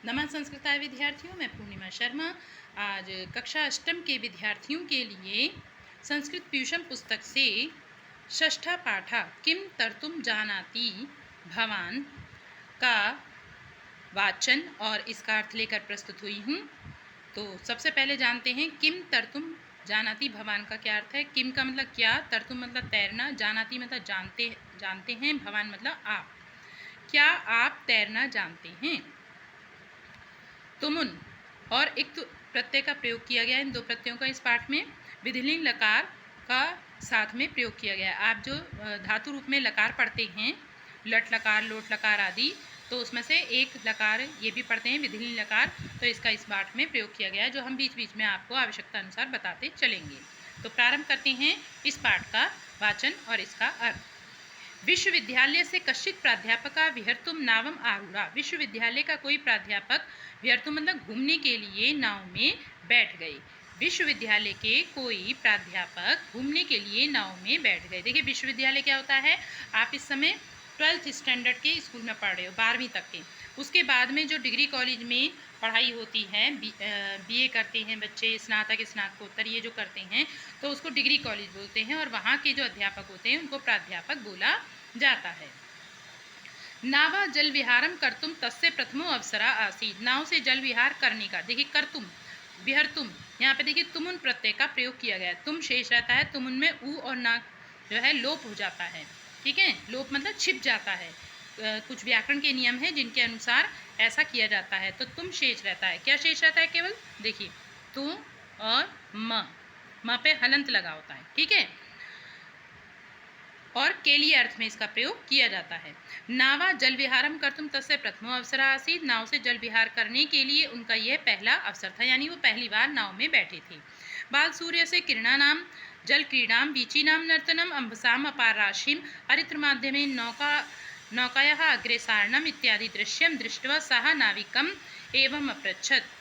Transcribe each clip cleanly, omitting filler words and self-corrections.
नमः संस्कृताय विद्यार्थियों, मैं पूर्णिमा शर्मा आज कक्षा अष्टम के विद्यार्थियों के लिए संस्कृत पीयूषम पुस्तक से षष्ठा पाठा किम तर्तुम जानाति भवान का वाचन और इसका अर्थ लेकर प्रस्तुत हुई हूँ। तो सबसे पहले जानते हैं किम तर्तुम जानाति भवान का क्या अर्थ है। किम का मतलब क्या, तर्तुम मतलब तैरना, जानाति मतलब जानते हैं, भवान मतलब आप। क्या आप तैरना जानते हैं। तुमुन और इक्त प्रत्यय का प्रयोग किया गया है। इन दो प्रत्ययों का इस पाठ में विधिलिंग लकार का साथ में प्रयोग किया गया है। आप जो धातु रूप में लकार पढ़ते हैं, लट लकार, लोट लकार आदि, तो उसमें से एक लकार ये भी पढ़ते हैं विधिलिंग लकार, तो इसका इस पाठ में प्रयोग किया गया है, जो हम बीच बीच में आपको आवश्यकता अनुसार बताते चलेंगे। तो प्रारंभ करते हैं इस पाठ का वाचन और इसका अर्थ। विश्वविद्यालय से कश्चित प्राध्यापका विहर्तुम नावम आरूढ़ा। विश्वविद्यालय का कोई प्राध्यापक विहर्तुम मतलब घूमने के लिए नाव में बैठ गए। विश्वविद्यालय के कोई प्राध्यापक घूमने के लिए नाव में बैठ गए। देखिए विश्वविद्यालय क्या होता है, आप इस समय 12th स्टैंडर्ड के स्कूल में पढ़ रहे हो, 12वीं तक के। उसके बाद में जो डिग्री कॉलेज में पढ़ाई होती है, बीए करते हैं बच्चे, स्नातक स्नातकोत्तर ये जो करते हैं, तो उसको डिग्री कॉलेज बोलते हैं, और वहाँ के जो अध्यापक होते हैं उनको प्राध्यापक बोला जाता है। नावा जल विहारम कर्तुम तस्य प्रथमो अवसरा आसीत। नाव से जल विहार करने का, देखिए कर्तुम विहर्तुम, यहाँ पे देखिए तुमुन प्रत्यय का प्रयोग किया गया है। तुम शेष रहता है, तुमुन में ऊ और ना जो है लोप हो जाता है। ठीक है, लोप मतलब छिप जाता है। कुछ व्याकरण के नियम हैं जिनके अनुसार ऐसा किया जाता है। तो तुम शेष रहता है। क्या शेष रहता है, केवल देखिए तू और म पे हलंत लगा होता है। ठीक है, और केली अर्थ में इसका प्रयोग किया जाता है। नावा जल विहारम कर्तुम तस्य प्रथमो अवसर आसीत। नाव से जल विहार करने के लिए उनका यह पहला अवसर था, यानी वो पहली बार नाव में बैठे थे। बाल सूर्य से किरणानाम जल क्रीडाम वीचीनाम नर्तनम अम्बसाम अपार राशिम अरित्र माध्यमे नौकायाः अग्रेसारणम इत्यादि दृश्यम दृष्ट्वा सह नाविकम एवं अपृच्छत्।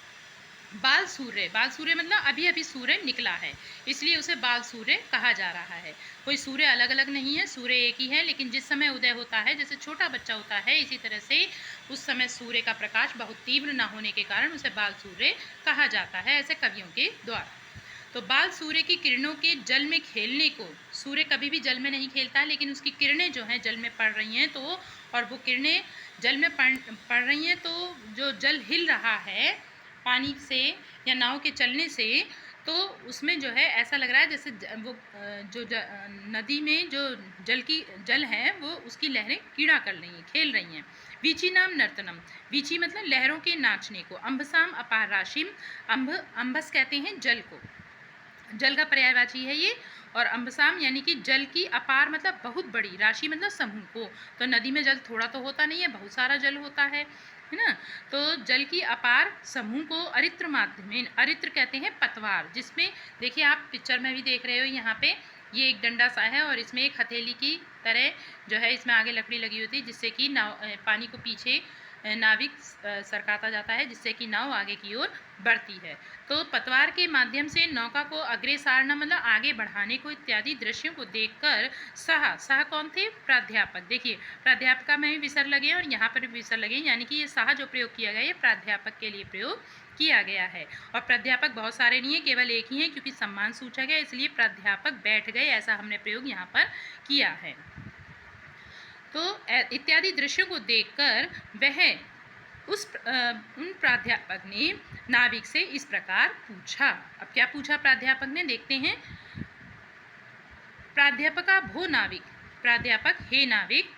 बाल सूर्य मतलब अभी अभी सूर्य निकला है, इसलिए उसे बाल सूर्य कहा जा रहा है। कोई सूर्य अलग अलग नहीं है, सूर्य एक ही है, लेकिन जिस समय उदय होता है, जैसे छोटा बच्चा होता है, इसी तरह से उस समय सूर्य का प्रकाश बहुत तीव्र न होने के कारण उसे बाल सूर्य कहा जाता है, ऐसे कवियों के द्वारा। तो बाल सूर्य की किरणों के जल में खेलने को, सूर्य कभी भी जल में नहीं खेलता है, लेकिन उसकी किरणें जो हैं जल में पड़ रही हैं, तो और वो किरणें जल में पड़ रही हैं, तो जो जल हिल रहा है पानी से या नाव के चलने से, तो उसमें जो है ऐसा लग रहा है जैसे वो नदी में जो जल है वो उसकी लहरें कीड़ा कर रही हैं, खेल रही हैं। वीची नाम नर्तनम, वीची मतलब लहरों के नाचने को। अम्बसाम अपार राशिम, अम्बस कहते हैं जल को, जल का पर्यायवाची है ये। और अम्बसाम यानी कि जल की, अपार मतलब बहुत बड़ी, राशि मतलब समूह को। तो नदी में जल थोड़ा तो होता नहीं है, बहुत सारा जल होता है ना। तो जल की अपार समूह को अरित्र माध्यमेन, अरित्र कहते हैं पतवार, जिसमें देखिए आप पिक्चर में भी देख रहे हो, यहाँ पे ये एक डंडा सा है और इसमें एक हथेली की तरह जो है इसमें आगे लकड़ी लगी होती है, जिससे कि नाव पानी को पीछे नाविक सरकाता जाता है, जिससे कि नाव आगे की ओर बढ़ती है। तो पतवार के माध्यम से नौका को अग्रेसारना मतलब आगे बढ़ाने को इत्यादि दृश्यों को देखकर सह कौन थे, प्राध्यापक। देखिए प्राध्यापका में भी विसर्ग लगे और यहाँ पर भी विसर्ग लगे, यानी कि ये सह जो प्रयोग किया गया है ये प्राध्यापक के लिए प्रयोग किया गया है। और प्राध्यापक बहुत सारे नहीं है, केवल एक ही है, क्योंकि सम्मान सूचक है, इसलिए प्राध्यापक बैठ गए, ऐसा हमने प्रयोग यहाँ पर किया है। तो इत्यादि दृश्यों को देखकर वह उन प्राध्यापक ने नाविक से इस प्रकार पूछा। अब क्या पूछा प्राध्यापक ने, देखते हैं। प्राध्यापका भो नाविक, प्राध्यापक हे नाविक,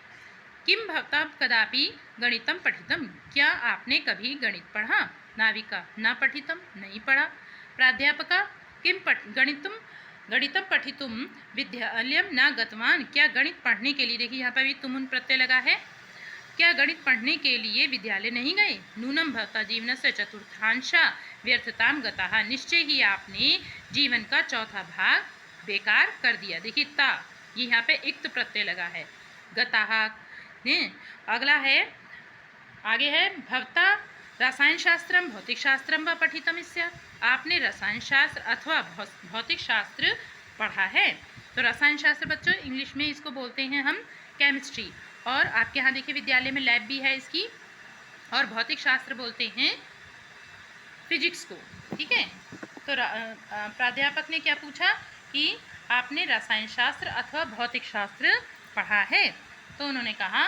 किम भवता कदापि गणितम पठितम, क्या आपने कभी गणित पढ़ा। नाविका न पठितम, नहीं पढ़ा। प्राध्यापका किम गणितम पठितुम विद्यालयम न गतवान, क्या गणित पढ़ने के लिए, देखिए यहाँ पर भी तुमुन प्रत्यय लगा है, क्या गणित पढ़ने के लिए विद्यालय नहीं गए। नूनम भवता जीवन से चतुर्थांशा व्यर्थताम गता, निश्चय ही आपने जीवन का चौथा भाग बेकार कर दिया। देखिए ता, ये यहाँ पे इक्त प्रत्यय लगा है, गता ने। अगला है, आगे है भवता रसायन शास्त्रम भौतिक शास्त्रम व पठितम, इससे आपने रसायन शास्त्र अथवा भौतिक शास्त्र पढ़ा है। तो रसायन शास्त्र बच्चों इंग्लिश में इसको बोलते हैं हम केमिस्ट्री। और आपके यहाँ देखिए विद्यालय में लैब भी है इसकी, और भौतिक शास्त्र बोलते हैं फिजिक्स को। ठीक है, तो प्राध्यापक ने क्या पूछा कि आपने रसायन शास्त्र अथवा भौतिक शास्त्र पढ़ा है? तो उन्होंने कहा,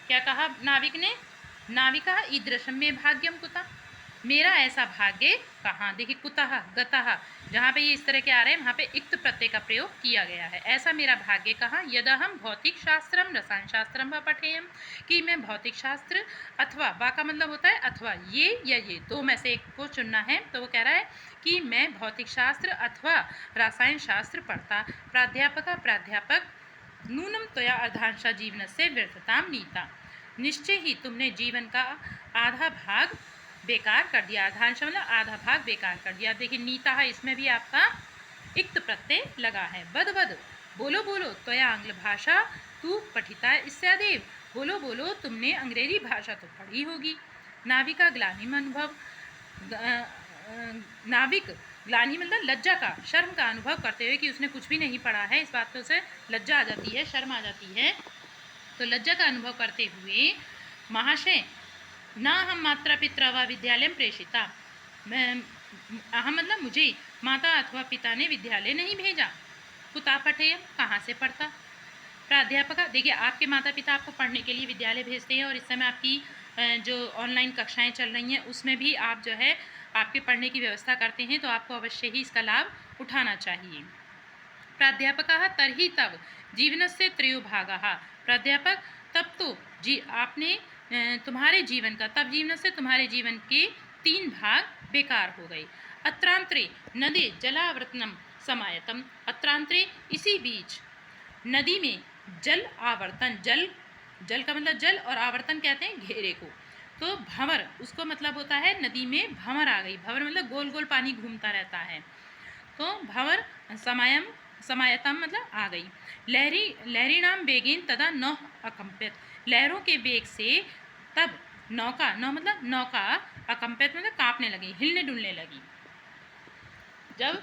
क्या कहा नाविक ने? नाविका ईदृशम में भाग्यम कुतः, मेरा ऐसा भाग्य कहाँ। देखिए कुतः गतः, जहाँ पे ये इस तरह के आ रहे हैं वहाँ पे इक्त प्रत्यय का प्रयोग किया गया है। ऐसा मेरा भाग्य कहाँ, यदा हम भौतिक शास्त्रम रसायन शास्त्रम व पठेयम, कि मैं भौतिक शास्त्र अथवा वा का मतलब होता है अथवा ये या ये दो में से एक को चुनना है। तो वो कह रहा है कि मैं भौतिक शास्त्र अथवा रसायन शास्त्र पढ़ता। प्राध्यापक नूनम त्वया अर्धांशा जीवन से व्यर्थताम नीता, निश्चय ही तुमने जीवन का आधा भाग बेकार कर दिया। अर्धांश मतलब आधा भाग बेकार कर दिया। देखिए नीता है, इसमें भी आपका इक्त प्रत्यय लगा है। बद बद, बोलो बोलो, त्वया आंग्ल भाषा तू पठिता इत्यादेव, बोलो बोलो, तुमने अंग्रेजी भाषा तो पढ़ी होगी। नाविका ग्लानिम अनुभव, नाविक ग्लानि मतलब लज्जा का, शर्म का अनुभव करते हुए कि उसने कुछ भी नहीं पढ़ा है, इस बात से लज्जा आ जाती है, शर्म आ जाती है। तो लज्जा का अनुभव करते हुए, महाशय ना हम मात्रा पिता व विद्यालय प्रेषिता, हम मतलब मुझे माता अथवा पिता ने विद्यालय नहीं भेजा। कुता पठेय, कहाँ से पढ़ता। प्राध्यापक, देखिए आपके माता पिता आपको पढ़ने के लिए विद्यालय भेजते हैं और इस समय आपकी जो ऑनलाइन कक्षाएं चल रही हैं उसमें भी आप जो है आपके पढ़ने की व्यवस्था करते हैं, तो आपको अवश्य ही इसका लाभ उठाना चाहिए। प्राध्यापक तर्हि तब जीवन से त्रयो भागा, प्राध्यापक तब तो जी आपने तुम्हारे जीवन का, तब जीवन से तुम्हारे जीवन के 3 भाग बेकार हो गए। अत्रांतरे नदी जलावर्तनम समायतम, अत्रांतरे इसी बीच नदी में जल आवर्तन, जल का मतलब जल और आवर्तन कहते हैं घेरे को। तो भंवर उसको मतलब होता है नदी में भंवर आ गई। भंवर मतलब गोल गोल पानी घूमता रहता है। तो भंवर समायतम मतलब आ गई। लहरी नाम बेगेन तदा नौ अकंपित, लहरों के वेग से तब नौका, नौ मतलब नौका, अकंपित मतलब कांपने लगी, हिलने डुलने लगी। जब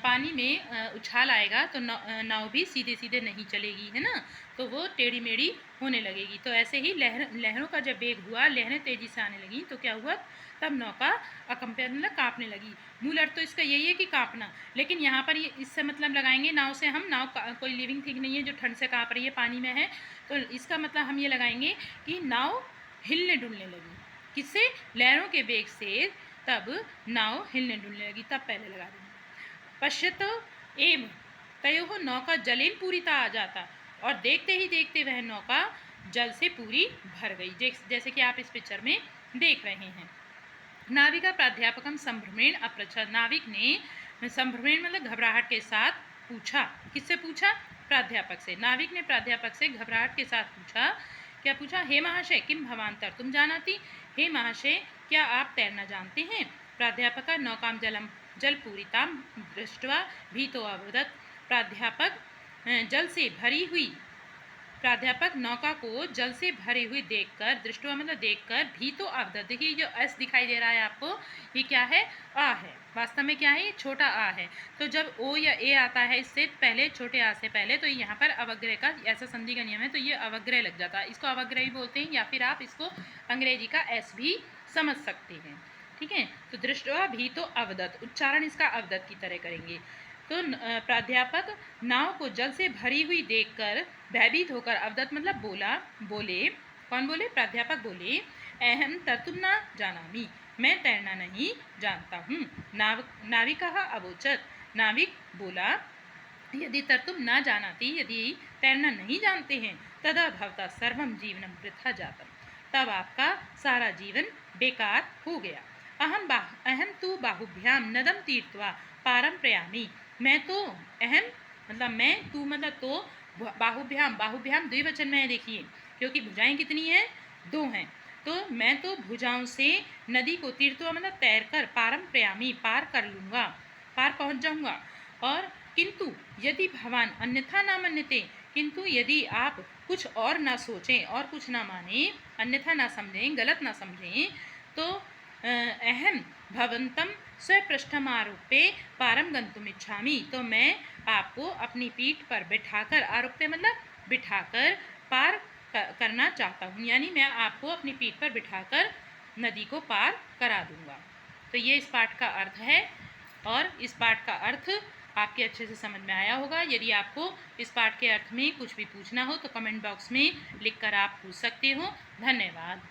पानी में उछाल आएगा तो नाव भी सीधे सीधे नहीं चलेगी, है ना, तो वो टेढ़ी मेढ़ी होने लगेगी। तो ऐसे ही लहरों का जब वेग हुआ, लहरें तेजी से आने लगी, तो क्या हुआ, तब नौका अकंपित मतलब कांपने लगी। मूल अर्थ तो इसका यही है कि कांपना, लेकिन यहाँ पर ये इससे मतलब लगाएंगे नाव से हम, नाव कोई लिविंग थिंग नहीं है जो ठंड से कांप रही है, पानी में है, तो इसका मतलब हम ये लगाएंगे कि नाव हिलने डुलने लगी। किससे? लहरों के वेग से तब नाव हिलने डुलने लगी, तब पहले लगा देंगे। पश्यत एवं तयोः नौका जलेन पूरीता आ जाता, और देखते ही देखते वह नौका जल से पूरी भर गई, जैसे कि आप इस पिक्चर में देख रहे हैं। नाविका प्राध्यापकम संभ्रमेण अपृच्छत, नाविक ने संभ्रमेण मतलब घबराहट के साथ पूछा। किससे पूछा? प्राध्यापक से। नाविक ने प्राध्यापक से घबराहट के साथ पूछा। क्या पूछा? हे महाशय किम भवांतर तुम जानाति, हे महाशय क्या आप तैरना जानते हैं? प्राध्यापक नौकाम जल पूरिताम दृष्ट्वा भीतो अवदत्, प्राध्यापक जल से भरी हुई, प्राध्यापक नौका को जल से भरी हुई देखकर, दृष्टवा मतलब देखकर, भीतो अवदत्, देखिए जो एस दिखाई दे रहा है आपको, ये क्या है? आ है। वास्तव में क्या है? ये छोटा आ है। तो जब ओ या ए आता है इससे पहले, छोटे आ से पहले, तो यहाँ पर अवग्रह का ऐसा संधि का नियम है, तो ये अवग्रह लग जाता है। इसको अवग्रह भी बोलते हैं, या फिर आप इसको अंग्रेजी का एस भी समझ सकते हैं। ठीक है, तो दृष्टवा भीतो अवदत्, उच्चारण इसका अवदत् की तरह करेंगे। तो प्राध्यापक नाव को जल से भरी हुई देखकर भयभीत होकर, अवदत् मतलब बोले। कौन बोले? प्राध्यापक बोले, अहम तर्तुम न जानामि, मैं तैरना नहीं जानता हूँ। नाविका अवोचत, नाविक बोला, यदि तर्तुम न जानाति, यदि तैरना नहीं जानते हैं, तदा भवता सर्वम जीवनम वृथा जातम, तब आपका सारा जीवन बेकार हो गया। अहम तु बाहुभ्याम नदम तीर्थवा पारम प्रयामी, मैं तो अहम मतलब मैं, तू मतलब तो, बाहुभ्याम, बाहुभ्याम द्विवचन में है देखिए, क्योंकि भुजाएं कितनी हैं? 2 हैं। तो मैं तो भुजाओं से नदी को, तीर्थवा मतलब तैर कर, पारम प्रयामी पार कर लूँगा, पार पहुँच जाऊँगा। और किंतु यदि भगवान अन्यथा ना मन्यते, किंतु यदि आप कुछ और ना सोचें और कुछ ना माने, अन्यथा ना समझें, गलत ना समझें, तो अहम भवंतम स्वपृष्ठम आरोपे पारम गंतुम इच्छामि, तो मैं आपको अपनी पीठ पर बिठाकर, आरोपे मतलब बिठाकर, पार करना चाहता हूँ, यानी मैं आपको अपनी पीठ पर बिठाकर नदी को पार करा दूंगा। तो ये इस पाठ का अर्थ है और इस पाठ का अर्थ आपके अच्छे से समझ में आया होगा। यदि आपको इस पाठ के अर्थ में कुछ भी पूछना हो तो कमेंट बॉक्स में लिखकर आप पूछ सकते हो। धन्यवाद।